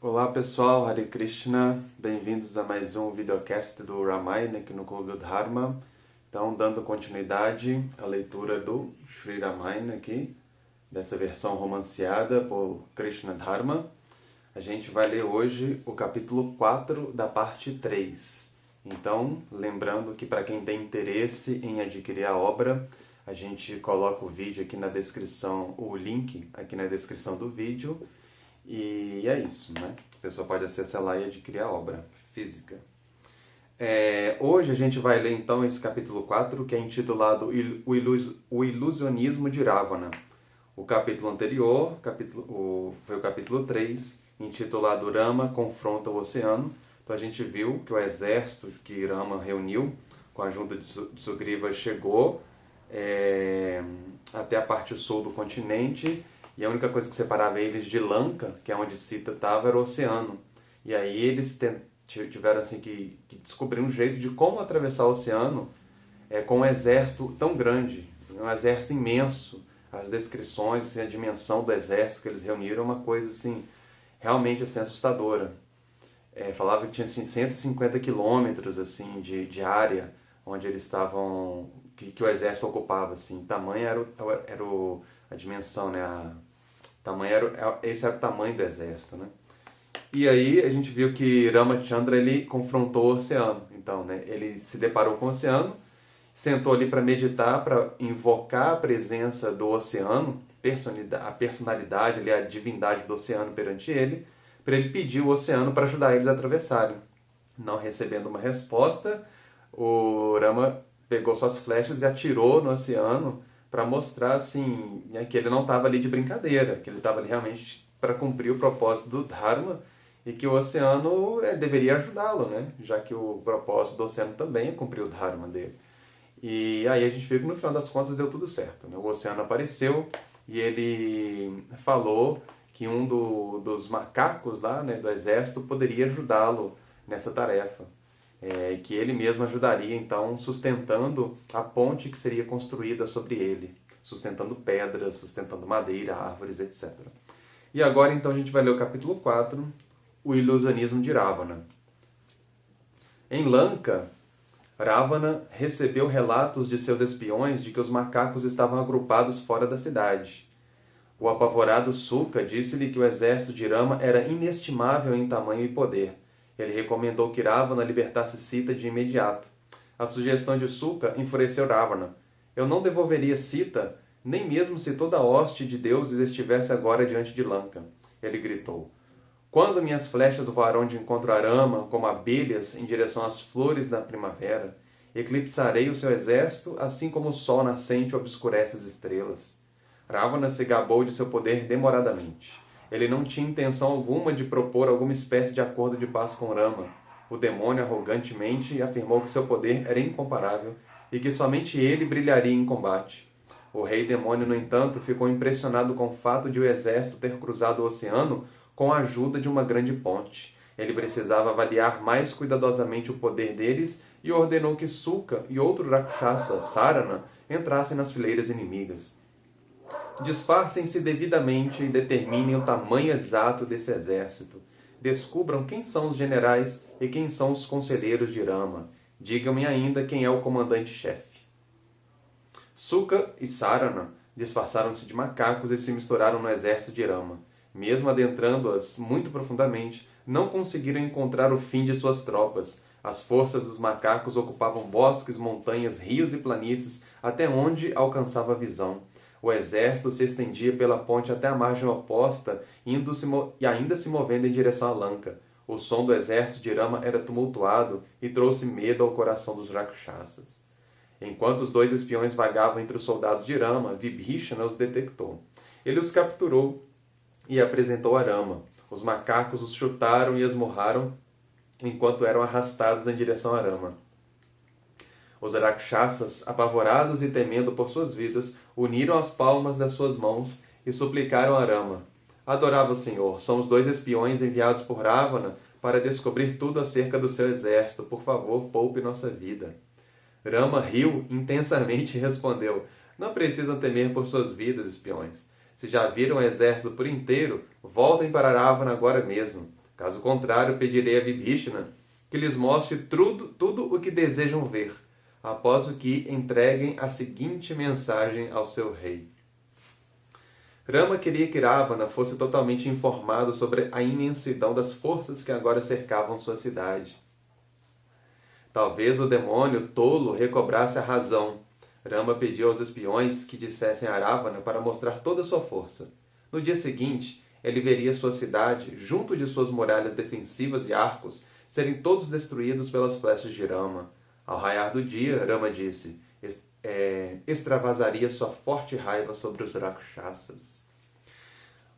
Olá pessoal, Hare Krishna, bem-vindos a mais um videocast do Ramayana aqui no Clube do Dharma. Então, dando continuidade à leitura do Sri Ramayana aqui, dessa versão romanceada por Krishna Dharma, a gente vai ler hoje o capítulo 4 da parte 3. Então, lembrando que para quem tem interesse em adquirir a obra, a gente coloca o vídeo aqui na descrição, o link aqui na descrição do vídeo. E é isso, né? A pessoa pode acessar lá e adquirir a obra física. Hoje a gente vai ler então esse capítulo 4, que é intitulado O Ilusionismo de Ravana. O capítulo anterior foi o capítulo 3, intitulado Rama confronta o oceano. Então a gente viu que o exército que Rama reuniu com a ajuda de Sugriva chegou até a parte sul do continente. E a única coisa que separava eles de Lanka, que é onde Sita estava, era o oceano. E aí eles tiveram assim, que descobrir um jeito de como atravessar o oceano com um exército tão grande, um exército imenso. As descrições, assim, a dimensão do exército que eles reuniram é uma coisa assim, realmente assim, assustadora. Falava que tinha assim, 150 quilômetros assim, de área onde eles estavam, que o exército ocupava. Assim. Tamanho era a dimensão, né? Esse era o tamanho do exército, né? E aí a gente viu que Ramachandra ele confrontou o oceano. Então, né, ele se deparou com o oceano, sentou ali para meditar, para invocar a presença do oceano, a personalidade, ali, a divindade do oceano perante ele, para ele pedir o oceano para ajudar eles a atravessarem. Não recebendo uma resposta, o Rama pegou suas flechas e atirou no oceano para mostrar assim, né, que ele não estava ali de brincadeira, que ele estava ali realmente para cumprir o propósito do Dharma e que o oceano deveria ajudá-lo, né? Já que o propósito do oceano também é cumprir o Dharma dele. E aí a gente viu que no final das contas deu tudo certo, né? O oceano apareceu e ele falou que um dos macacos lá, né, do exército poderia ajudá-lo nessa tarefa. Que ele mesmo ajudaria, então, sustentando a ponte que seria construída sobre ele, sustentando pedras, sustentando madeira, árvores, etc. E agora, então, a gente vai ler o capítulo 4, o ilusionismo de Ravana. Em Lanka, Ravana recebeu relatos de seus espiões de que os macacos estavam agrupados fora da cidade. O apavorado Suka disse-lhe que o exército de Rama era inestimável em tamanho e poder. Ele recomendou que Ravana libertasse Sita de imediato. A sugestão de Suka enfureceu Ravana. Eu não devolveria Sita, nem mesmo se toda a hoste de deuses estivesse agora diante de Lanka. Ele gritou. Quando minhas flechas voarão de encontro a Rama, como abelhas em direção às flores da primavera, eclipsarei o seu exército, assim como o sol nascente obscurece as estrelas. Ravana se gabou de seu poder demoradamente. Ele não tinha intenção alguma de propor alguma espécie de acordo de paz com Rama. O demônio arrogantemente afirmou que seu poder era incomparável e que somente ele brilharia em combate. O rei demônio, no entanto, ficou impressionado com o fato de o exército ter cruzado o oceano com a ajuda de uma grande ponte. Ele precisava avaliar mais cuidadosamente o poder deles e ordenou que Suka e outro Rakshasa, Sarana, entrassem nas fileiras inimigas. Disfarcem-se devidamente e determinem o tamanho exato desse exército. Descubram quem são os generais e quem são os conselheiros de Rama. Digam-me ainda quem é o comandante-chefe. Suka e Sarana disfarçaram-se de macacos e se misturaram no exército de Rama. Mesmo adentrando-as muito profundamente, não conseguiram encontrar o fim de suas tropas. As forças dos macacos ocupavam bosques, montanhas, rios e planícies, até onde alcançava a visão. O exército se estendia pela ponte até a margem oposta e ainda se movendo em direção a Lanka. O som do exército de Rama era tumultuado e trouxe medo ao coração dos Rakshasas. Enquanto os dois espiões vagavam entre os soldados de Rama, Vibhishana os detectou. Ele os capturou e apresentou a Rama. Os macacos os chutaram e esmurraram enquanto eram arrastados em direção a Rama. Os Rakshasas, apavorados e temendo por suas vidas, uniram as palmas das suas mãos e suplicaram a Rama. Adorável Senhor, somos dois espiões enviados por Ravana para descobrir tudo acerca do seu exército. Por favor, poupe nossa vida. Rama riu intensamente e respondeu, não precisam temer por suas vidas, espiões. Se já viram o exército por inteiro, voltem para Ravana agora mesmo. Caso contrário, pedirei a Vibhishana que lhes mostre tudo o que desejam ver, após o que entreguem a seguinte mensagem ao seu rei. Rama queria que Ravana fosse totalmente informado sobre a imensidão das forças que agora cercavam sua cidade. Talvez o demônio tolo recobrasse a razão. Rama pediu aos espiões que dissessem a Ravana para mostrar toda a sua força. No dia seguinte, ele veria sua cidade, junto de suas muralhas defensivas e arcos, serem todos destruídos pelas flechas de Rama. Ao raiar do dia, Rama disse, extravasaria sua forte raiva sobre os Rakshasas.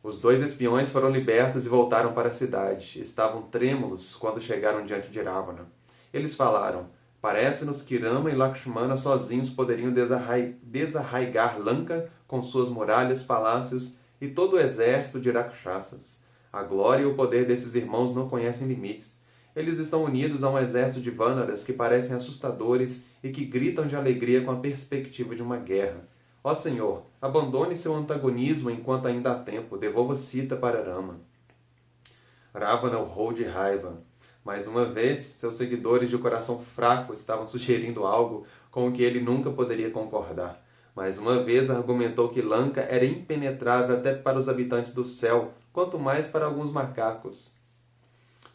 Os 2 espiões foram libertos e voltaram para a cidade. Estavam trêmulos quando chegaram diante de Ravana. Eles falaram, parece-nos que Rama e Lakshmana sozinhos poderiam desarraigar Lanka com suas muralhas, palácios e todo o exército de Rakshasas. A glória e o poder desses irmãos não conhecem limites. Eles estão unidos a um exército de Vanaras que parecem assustadores e que gritam de alegria com a perspectiva de uma guerra. Ó Senhor, abandone seu antagonismo enquanto ainda há tempo. Devolva Sita para Rama. Ravana urrou de raiva. Mais uma vez, seus seguidores de coração fraco estavam sugerindo algo com o que ele nunca poderia concordar. Mais uma vez argumentou que Lanka era impenetrável até para os habitantes do céu, quanto mais para alguns macacos.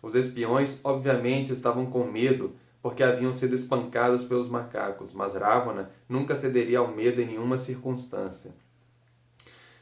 Os espiões, obviamente, estavam com medo, porque haviam sido espancados pelos macacos, mas Ravana nunca cederia ao medo em nenhuma circunstância.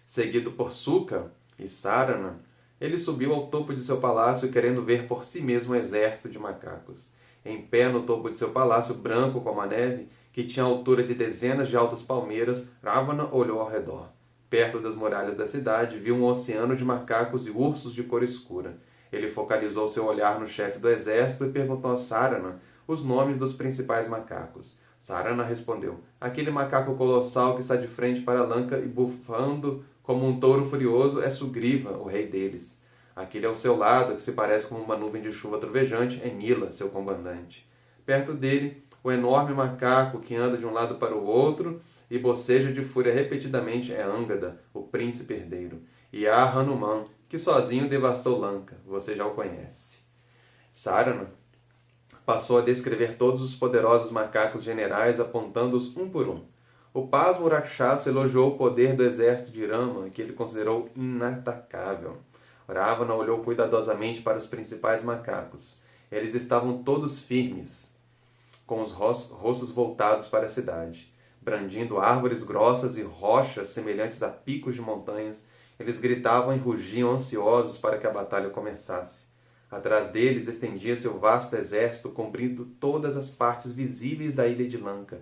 Seguido por Sukha e Sarana, ele subiu ao topo de seu palácio querendo ver por si mesmo o exército de macacos. Em pé no topo de seu palácio, branco como a neve, que tinha a altura de dezenas de altas palmeiras, Ravana olhou ao redor. Perto das muralhas da cidade, viu um oceano de macacos e ursos de cor escura. Ele focalizou seu olhar no chefe do exército e perguntou a Sarana os nomes dos principais macacos. Sarana respondeu, aquele macaco colossal que está de frente para Lanka e bufando como um touro furioso é Sugriva, o rei deles. Aquele ao seu lado, que se parece com uma nuvem de chuva trovejante, é Nila, seu comandante. Perto dele, o enorme macaco que anda de um lado para o outro e boceja de fúria repetidamente é Angada, o príncipe herdeiro. E há Hanuman, que sozinho devastou Lanka. Você já o conhece. Sarana passou a descrever todos os poderosos macacos generais, apontando-os um por um. O pasmo Rakshasa elogiou o poder do exército de Rama, que ele considerou inatacável. Ravana olhou cuidadosamente para os principais macacos. Eles estavam todos firmes, com os rostos voltados para a cidade. Brandindo árvores grossas e rochas semelhantes a picos de montanhas, eles gritavam e rugiam ansiosos para que a batalha começasse. Atrás deles estendia-se o vasto exército, cobrindo todas as partes visíveis da ilha de Lanka.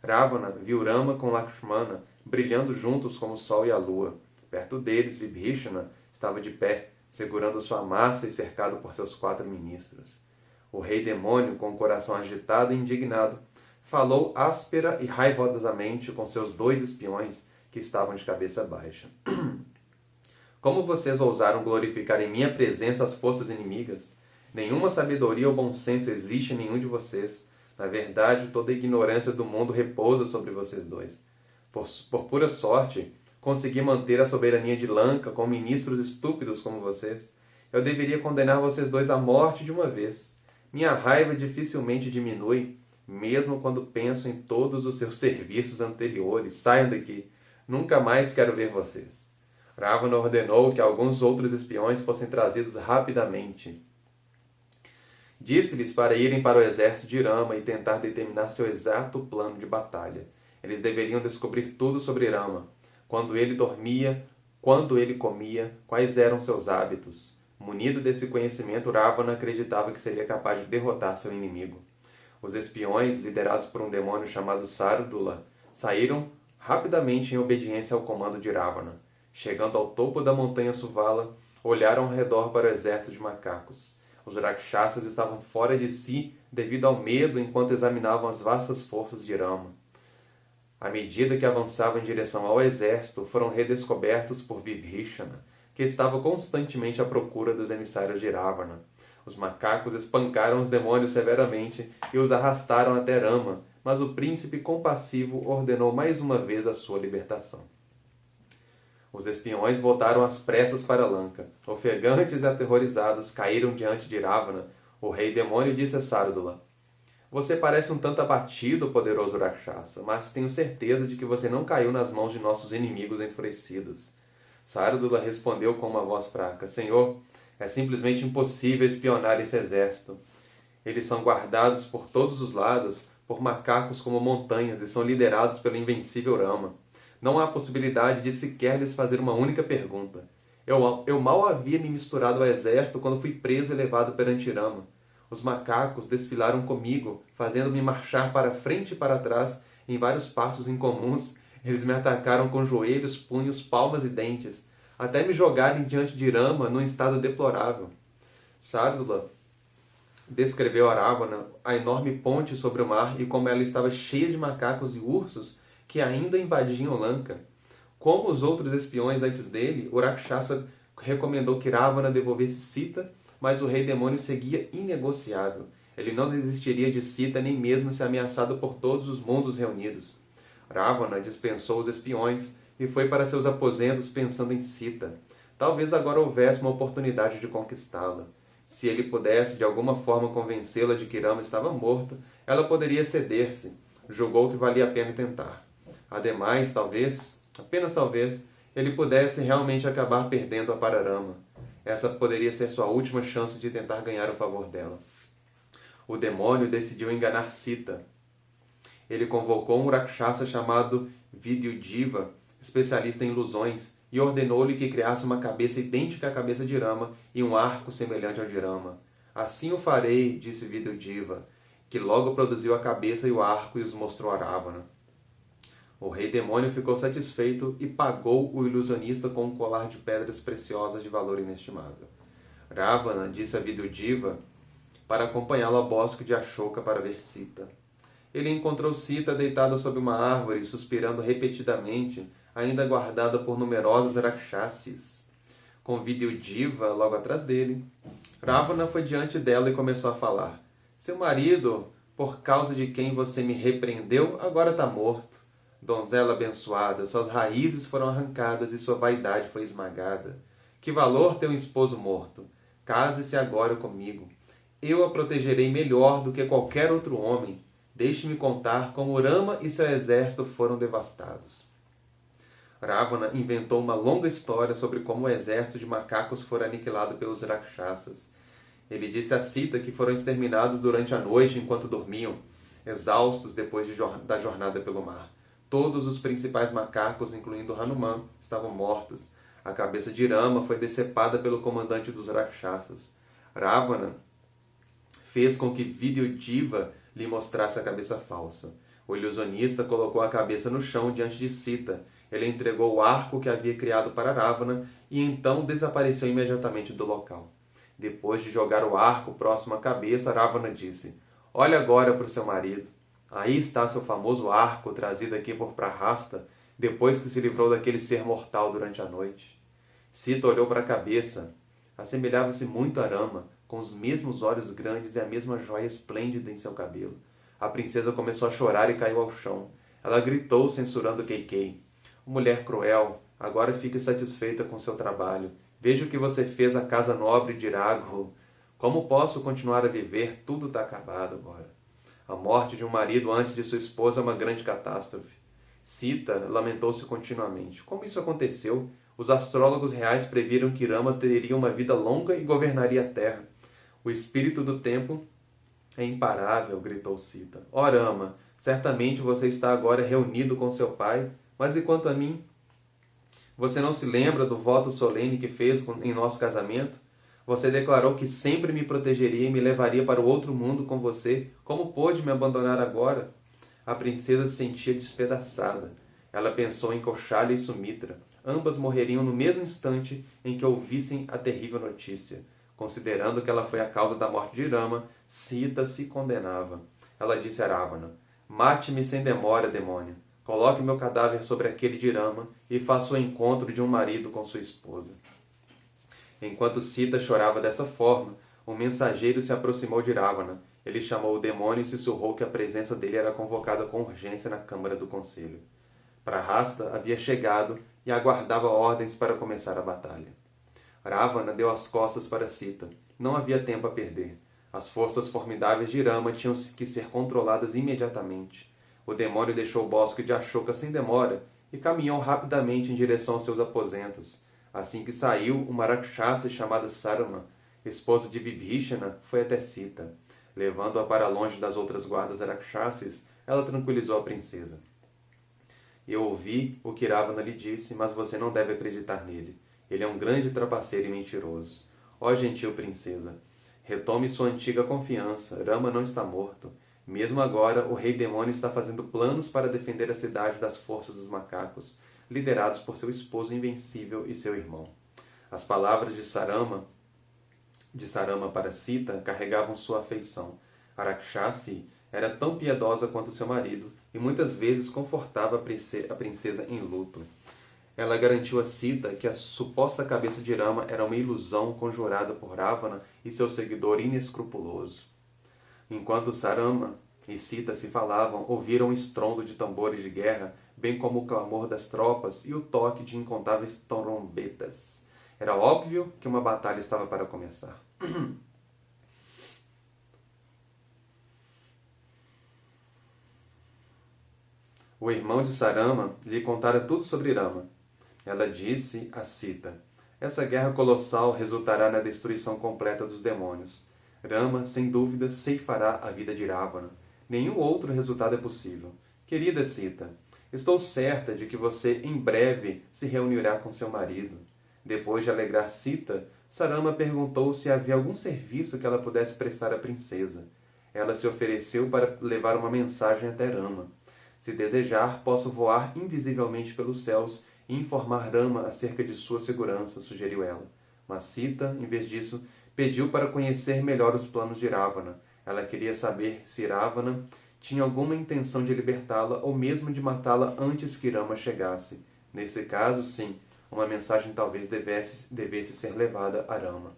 Ravana viu Rama com Lakshmana brilhando juntos como o sol e a lua. Perto deles, Vibhishana estava de pé, segurando sua massa e cercado por seus 4 ministros. O rei demônio, com o coração agitado e indignado, falou áspera e raivosamente com seus 2 espiões que estavam de cabeça baixa. Como vocês ousaram glorificar em minha presença as forças inimigas? Nenhuma sabedoria ou bom senso existe em nenhum de vocês. Na verdade, toda a ignorância do mundo repousa sobre vocês 2. Por pura sorte, consegui manter a soberania de Lanka com ministros estúpidos como vocês. Eu deveria condenar vocês 2 à morte de uma vez. Minha raiva dificilmente diminui, mesmo quando penso em todos os seus serviços anteriores. Saiam daqui. Nunca mais quero ver vocês. Ravana ordenou que alguns outros espiões fossem trazidos rapidamente. Disse-lhes para irem para o exército de Rama e tentar determinar seu exato plano de batalha. Eles deveriam descobrir tudo sobre Rama. Quando ele dormia, quando ele comia, quais eram seus hábitos. Munido desse conhecimento, Ravana acreditava que seria capaz de derrotar seu inimigo. Os espiões, liderados por um demônio chamado Sardula, saíram rapidamente em obediência ao comando de Ravana. Chegando ao topo da montanha Suvala, olharam ao redor para o exército de macacos. Os Rakshasas estavam fora de si devido ao medo enquanto examinavam as vastas forças de Rama. À medida que avançavam em direção ao exército, foram redescobertos por Vibhishana, que estava constantemente à procura dos emissários de Ravana. Os macacos espancaram os demônios severamente e os arrastaram até Rama, mas o príncipe compassivo ordenou mais uma vez a sua libertação. Os espiões voltaram às pressas para Lanka. Ofegantes e aterrorizados, caíram diante de Ravana. O rei demônio disse a Sárdula: Você parece um tanto abatido, poderoso Rakshasa, mas tenho certeza de que você não caiu nas mãos de nossos inimigos enfurecidos. Sárdula respondeu com uma voz fraca: Senhor, é simplesmente impossível espionar esse exército. Eles são guardados por todos os lados por macacos como montanhas e são liderados pelo invencível Rama. Não há possibilidade de sequer lhes fazer uma única pergunta. Eu mal havia me misturado ao exército quando fui preso e levado perante Rama. Os macacos desfilaram comigo, fazendo-me marchar para frente e para trás em vários passos incomuns. Eles me atacaram com joelhos, punhos, palmas e dentes, até me jogarem diante de Rama num estado deplorável. Sárdula descreveu a Ravana a enorme ponte sobre o mar e como ela estava cheia de macacos e ursos que ainda invadiam Lanka. Como os outros espiões antes dele, o Rakshasa recomendou que Ravana devolvesse Sita, mas o rei demônio seguia inegociável. Ele não desistiria de Sita nem mesmo se ameaçado por todos os mundos reunidos. Ravana dispensou os espiões e foi para seus aposentos pensando em Sita. Talvez agora houvesse uma oportunidade de conquistá-la. Se ele pudesse de alguma forma convencê-la de que Rama estava morto, ela poderia ceder-se. Julgou que valia a pena tentar. Ademais, talvez, apenas talvez, ele pudesse realmente acabar perdendo-a para Rama. Essa poderia ser sua última chance de tentar ganhar o favor dela. O demônio decidiu enganar Sita. Ele convocou um Rakshasa chamado Vidyudjiva, especialista em ilusões, e ordenou-lhe que criasse uma cabeça idêntica à cabeça de Rama e um arco semelhante ao de Rama. Assim o farei, disse Vidyudjiva, que logo produziu a cabeça e o arco e os mostrou a Ravana. O rei demônio ficou satisfeito e pagou o ilusionista com um colar de pedras preciosas de valor inestimável. Ravana disse a Vidyudjiva para acompanhá-lo ao bosque de Ashoka para ver Sita. Ele encontrou Sita deitada sob uma árvore, suspirando repetidamente, ainda guardada por numerosos Rakshasis. Com Vidyudjiva logo atrás dele, Ravana foi diante dela e começou a falar. Seu marido, por causa de quem você me repreendeu, agora está morto. Donzela abençoada, suas raízes foram arrancadas e sua vaidade foi esmagada. Que valor tem um esposo morto? Case-se agora comigo. Eu a protegerei melhor do que qualquer outro homem. Deixe-me contar como Rama e seu exército foram devastados. Ravana inventou uma longa história sobre como o exército de macacos fora aniquilado pelos Rakshasas. Ele disse a Sita que foram exterminados durante a noite enquanto dormiam, exaustos depois da jornada pelo mar. Todos os principais macacos, incluindo Hanuman, estavam mortos. A cabeça de Rama foi decepada pelo comandante dos Rakshasas. Ravana fez com que Vidyudjiva lhe mostrasse a cabeça falsa. O ilusionista colocou a cabeça no chão diante de Sita. Ele entregou o arco que havia criado para Ravana e então desapareceu imediatamente do local. Depois de jogar o arco próximo à cabeça, Ravana disse: Olhe agora para o seu marido. Aí está seu famoso arco trazido aqui por Prahasta, depois que se livrou daquele ser mortal durante a noite. Sita olhou para a cabeça. Assemelhava-se muito a Rama, com os mesmos olhos grandes e a mesma joia esplêndida em seu cabelo. A princesa começou a chorar e caiu ao chão. Ela gritou, censurando Keikei. Mulher cruel, agora fique satisfeita com seu trabalho. Veja o que você fez à casa nobre de Raghu. Como posso continuar a viver? Tudo está acabado agora. A morte de um marido antes de sua esposa é uma grande catástrofe. Sita lamentou-se continuamente. Como isso aconteceu? Os astrólogos reais previram que Rama teria uma vida longa e governaria a terra. O espírito do tempo é imparável, gritou Sita. Ó Rama, certamente você está agora reunido com seu pai, mas e quanto a mim? Você não se lembra do voto solene que fez em nosso casamento? Você declarou que sempre me protegeria e me levaria para o outro mundo com você. Como pôde me abandonar agora? A princesa se sentia despedaçada. Ela pensou em Kaushalya e Sumitra. Ambas morreriam no mesmo instante em que ouvissem a terrível notícia. Considerando que ela foi a causa da morte de Rama, Sita se condenava. Ela disse a Ravana: Mate-me sem demora, demônio. Coloque meu cadáver sobre aquele de Rama e faça o encontro de um marido com sua esposa. Enquanto Sita chorava dessa forma, um mensageiro se aproximou de Ravana. Ele chamou o demônio e sussurrou que a presença dele era convocada com urgência na câmara do conselho. Prahasta havia chegado e aguardava ordens para começar a batalha. Ravana deu as costas para Sita. Não havia tempo a perder. As forças formidáveis de Rama tinham que ser controladas imediatamente. O demônio deixou o bosque de Ashoka sem demora e caminhou rapidamente em direção aos seus aposentos. Assim que saiu, uma Rakshasa chamada Sarama, esposa de Vibhishana, foi até Sita. Levando-a para longe das outras guardas Rakshasas, ela tranquilizou a princesa. Eu ouvi o que Ravana lhe disse, mas você não deve acreditar nele. Ele é um grande trapaceiro e mentiroso. Ó gentil princesa, retome sua antiga confiança. Rama não está morto. Mesmo agora, o rei demônio está fazendo planos para defender a cidade das forças dos macacos, liderados por seu esposo invencível e seu irmão. As palavras de Sarama para Sita carregavam sua afeição. A Rakshasi era tão piedosa quanto seu marido e muitas vezes confortava a princesa em luto. Ela garantiu a Sita que a suposta cabeça de Rama era uma ilusão conjurada por Ravana e seu seguidor inescrupuloso. Enquanto Sarama e Sita se falavam, ouviram o estrondo de tambores de guerra, bem como o clamor das tropas e o toque de incontáveis trombetas. Era óbvio que uma batalha estava para começar. O irmão de Sarama lhe contara tudo sobre Rama. Ela disse a Sita: essa guerra colossal resultará na destruição completa dos demônios. Rama, sem dúvida, ceifará a vida de Ravana. Nenhum outro resultado é possível. Querida Sita, estou certa de que você em breve se reunirá com seu marido. Depois de alegrar Sita, Sarama perguntou se havia algum serviço que ela pudesse prestar à princesa. Ela se ofereceu para levar uma mensagem até Rama. Se desejar, posso voar invisivelmente pelos céus e informar Rama acerca de sua segurança, sugeriu ela. Mas Sita, em vez disso, pediu para conhecer melhor os planos de Ravana. Ela queria saber se Ravana tinha alguma intenção de libertá-la ou mesmo de matá-la antes que Rama chegasse. Nesse caso, sim, uma mensagem talvez devesse ser levada a Rama.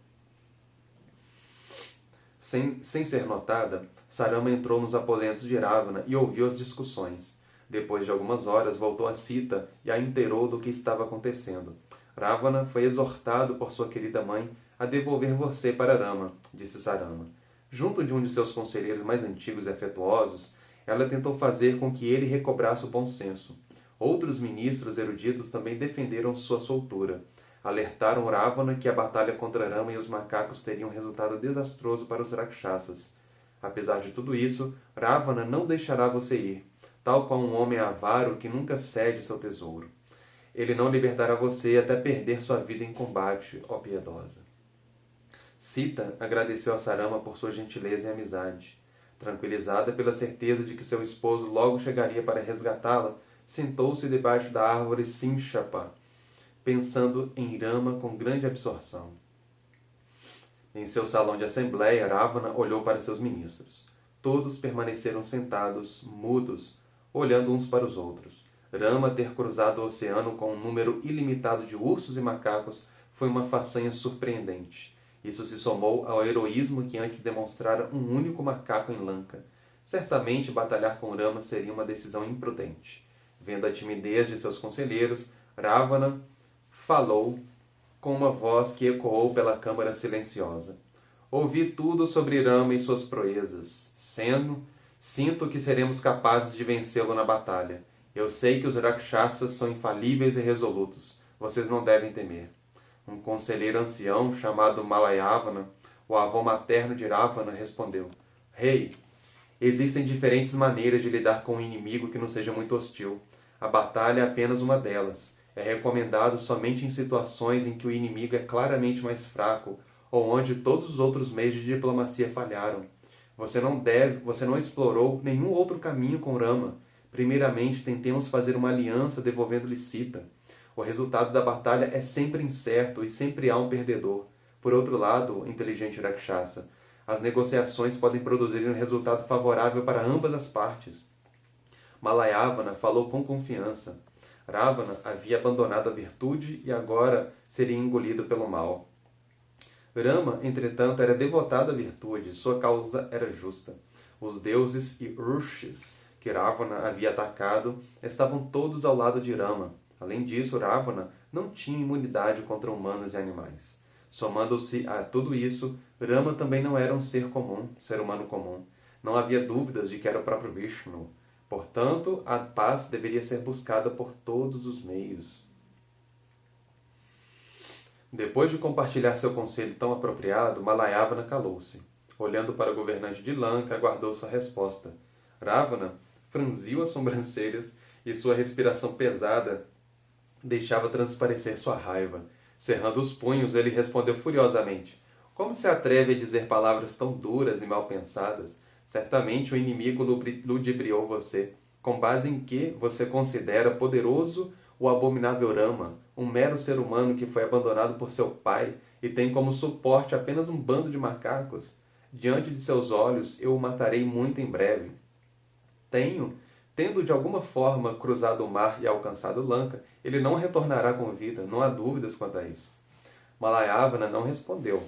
Sem ser notada, Sarama entrou nos aposentos de Ravana e ouviu as discussões. Depois de algumas horas, voltou a Sita e a inteirou do que estava acontecendo. Ravana foi exortado por sua querida mãe a devolver você para Rama, disse Sarama. Junto de um de seus conselheiros mais antigos e afetuosos, ela tentou fazer com que ele recobrasse o bom senso. Outros ministros eruditos também defenderam sua soltura. Alertaram Ravana que a batalha contra Rama e os macacos teria um resultado desastroso para os Rakshasas. Apesar de tudo isso, Ravana não deixará você ir, tal qual um homem avaro que nunca cede seu tesouro. Ele não libertará você até perder sua vida em combate, ó piedosa. Sita agradeceu a Sarama por sua gentileza e amizade. Tranquilizada pela certeza de que seu esposo logo chegaria para resgatá-la, sentou-se debaixo da árvore Sinchapa, pensando em Rama com grande absorção. Em seu salão de assembleia, Ravana olhou para seus ministros. Todos permaneceram sentados, mudos, olhando uns para os outros. Rama ter cruzado o oceano com um número ilimitado de ursos e macacos foi uma façanha surpreendente. Isso se somou ao heroísmo que antes demonstrara um único macaco em Lanka. Certamente batalhar com Rama seria uma decisão imprudente. Vendo a timidez de seus conselheiros, Ravana falou com uma voz que ecoou pela câmara silenciosa. Ouvi tudo sobre Rama e suas proezas. Sinto que seremos capazes de vencê-lo na batalha. Eu sei que os Rakshasas são infalíveis e resolutos. Vocês não devem temer. Um conselheiro ancião chamado Malayavana, o avô materno de Ravana, respondeu: Rei, existem diferentes maneiras de lidar com um inimigo que não seja muito hostil. A batalha é apenas uma delas. É recomendado somente em situações em que o inimigo é claramente mais fraco ou onde todos os outros meios de diplomacia falharam. Você não explorou nenhum outro caminho com Rama. Primeiramente, tentemos fazer uma aliança devolvendo-lhe Sita. O resultado da batalha é sempre incerto e sempre há um perdedor. Por outro lado, inteligente Rakshasa, as negociações podem produzir um resultado favorável para ambas as partes. Malayavana falou com confiança. Ravana havia abandonado a virtude e agora seria engolido pelo mal. Rama, entretanto, era devotado à virtude, sua causa era justa. Os deuses e urshis que Ravana havia atacado estavam todos ao lado de Rama. Além disso, Ravana não tinha imunidade contra humanos e animais. Somando-se a tudo isso, Rama também não era um ser comum, ser humano comum. Não havia dúvidas de que era o próprio Vishnu. Portanto, a paz deveria ser buscada por todos os meios. Depois de compartilhar seu conselho tão apropriado, Malayavana calou-se. Olhando para o governante de Lanka, aguardou sua resposta. Ravana franziu as sobrancelhas e sua respiração pesada deixava transparecer sua raiva. Cerrando os punhos, ele respondeu furiosamente. Como se atreve a dizer palavras tão duras e mal pensadas? Certamente o inimigo ludibriou você. Com base em que você considera poderoso o abominável Rama, um mero ser humano que foi abandonado por seu pai e tem como suporte apenas um bando de macacos? Diante de seus olhos, eu o matarei muito em breve. Tendo de alguma forma cruzado o mar e alcançado Lanka, ele não retornará com vida, não há dúvidas quanto a isso. Malayavana não respondeu.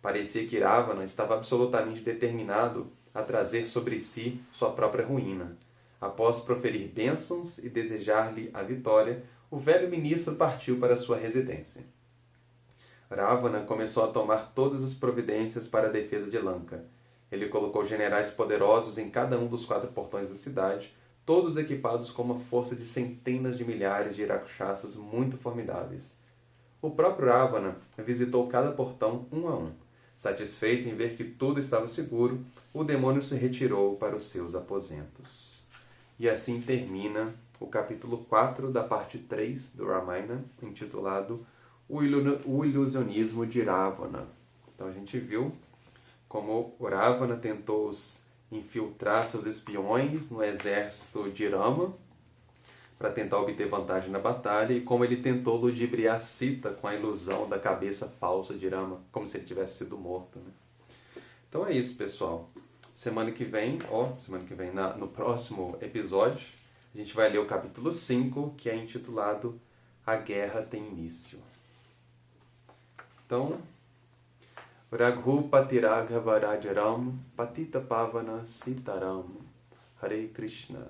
Parecia que Ravana estava absolutamente determinado a trazer sobre si sua própria ruína. Após proferir bênçãos e desejar-lhe a vitória, o velho ministro partiu para sua residência. Ravana começou a tomar todas as providências para a defesa de Lanka. Ele colocou generais poderosos em cada um dos 4 portões da cidade, todos equipados com uma força de centenas de milhares de rakshasas muito formidáveis. O próprio Ravana visitou cada portão um a um. Satisfeito em ver que tudo estava seguro, o demônio se retirou para os seus aposentos. E assim termina o capítulo 4 da parte 3 do Ramayana, intitulado O Ilusionismo de Ravana. Então a gente viu como o Ravana tentou infiltrar seus espiões no exército de Rama para tentar obter vantagem na batalha e como ele tentou ludibriar Sita com a ilusão da cabeça falsa de Rama, como se ele tivesse sido morto, né? Então é isso, pessoal. Semana que vem, no próximo episódio, a gente vai ler o capítulo 5, que é intitulado A Guerra Tem Início. Então, Raghupati Raghava Rajaram Patita Pavana Sitaram Hare Krishna.